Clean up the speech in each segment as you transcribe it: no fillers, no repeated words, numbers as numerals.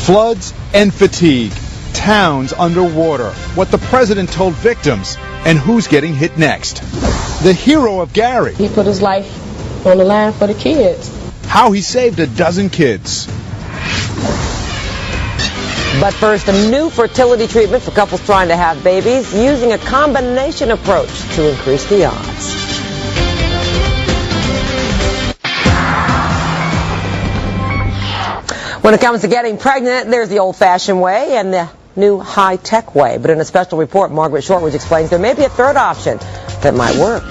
Floods and fatigue. Towns underwater. What the president told victims. And who's getting hit next. The hero of Gary. He put his life on the line for the kids. How he saved a dozen kids. But first, a new fertility treatment for couples trying to have babies using a combination approach to increase the odds. When it comes to getting pregnant, there's the old-fashioned way and the new high-tech way. But in a special report, Margaret Shortridge explains there may be a third option that might work.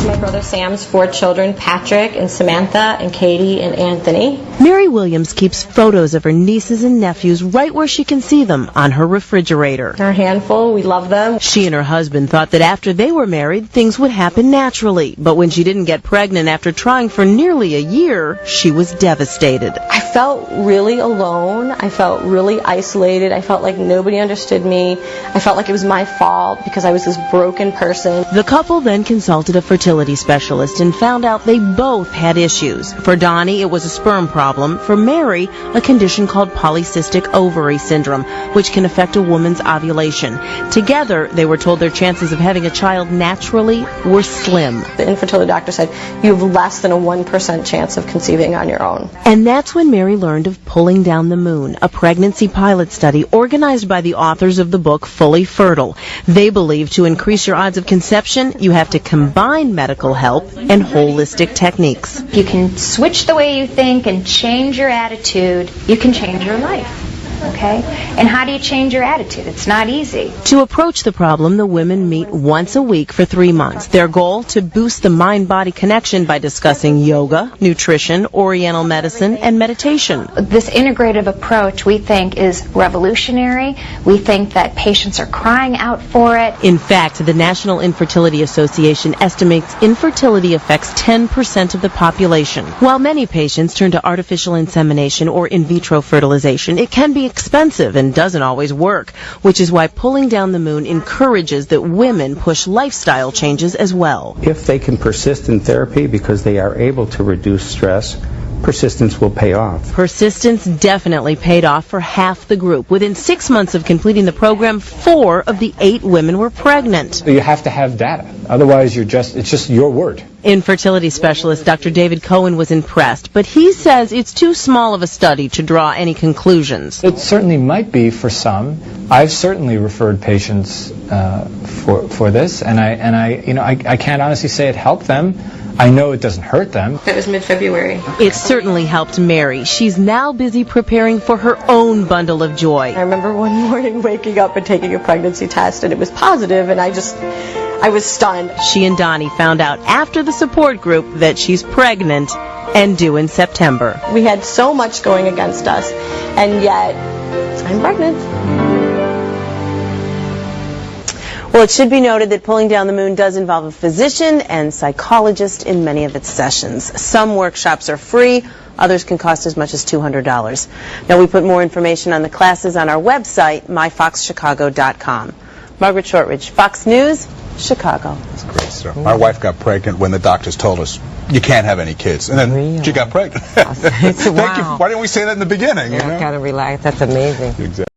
My brother Sam's 4 children, Patrick and Samantha and Katie and Anthony. Mary Williams keeps photos of her nieces and nephews right where she can see them, on her refrigerator. They're a handful. We love them. She and her husband thought that after they were married, things would happen naturally. But when she didn't get pregnant after trying for nearly a year, she was devastated. I felt really alone. I felt really isolated. I felt like nobody understood me. I felt like it was my fault because I was this broken person. The couple then consulted a fertility specialist and found out they both had issues. For Donnie, it was a sperm problem. For Mary, a condition called polycystic ovary syndrome, which can affect a woman's ovulation. Together, they were told their chances of having a child naturally were slim. The infertility doctor said, you have less than a 1% chance of conceiving on your own. And that's when Mary learned of Pulling Down the Moon, a pregnancy pilot study organized by the authors of the book Fully Fertile. They believe to increase your odds of conception, you have to combine medical help and holistic techniques. You can switch the way you think and change your attitude. You can change your life. Okay? And how do you change your attitude? It's not easy. To approach the problem, the women meet once a week for 3 months. Their goal, to boost the mind-body connection by discussing yoga, nutrition, oriental medicine, and meditation. This integrative approach, we think, is revolutionary. We think that patients are crying out for it. In fact, the National Infertility Association estimates infertility affects 10% of the population. While many patients turn to artificial insemination or in vitro fertilization, it can be expensive and doesn't always work, which is why Pulling Down the Moon encourages that women push lifestyle changes as well. If they can persist in therapy because they are able to reduce stress, persistence will pay off. Persistence definitely paid off for half the group. Within 6 months of completing the program, 4 of the 8 women were pregnant. You have to have data. Otherwise, it's just your word. Infertility specialist Dr. David Cohen was impressed, but he says it's too small of a study to draw any conclusions. It certainly might be for some. I've certainly referred patients for this, and I can't honestly say it helped them. I know it doesn't hurt them. That was mid-February. It certainly helped Mary. She's now busy preparing for her own bundle of joy. I remember one morning waking up and taking a pregnancy test, and it was positive, and I was stunned. She and Donnie found out after the support group that she's pregnant and due in September. We had so much going against us, and yet I'm pregnant. Well, it should be noted that Pulling Down the Moon does involve a physician and psychologist in many of its sessions. Some workshops are free. Others can cost as much as $200. Now, we put more information on the classes on our website, myfoxchicago.com. Margaret Shortridge, Fox News, Chicago. That's great stuff. My wife got pregnant when the doctors told us, you can't have any kids. And then she got pregnant. Wow. Thank you. Why didn't we say that in the beginning? Yeah, kind of relax. That's amazing. Exactly.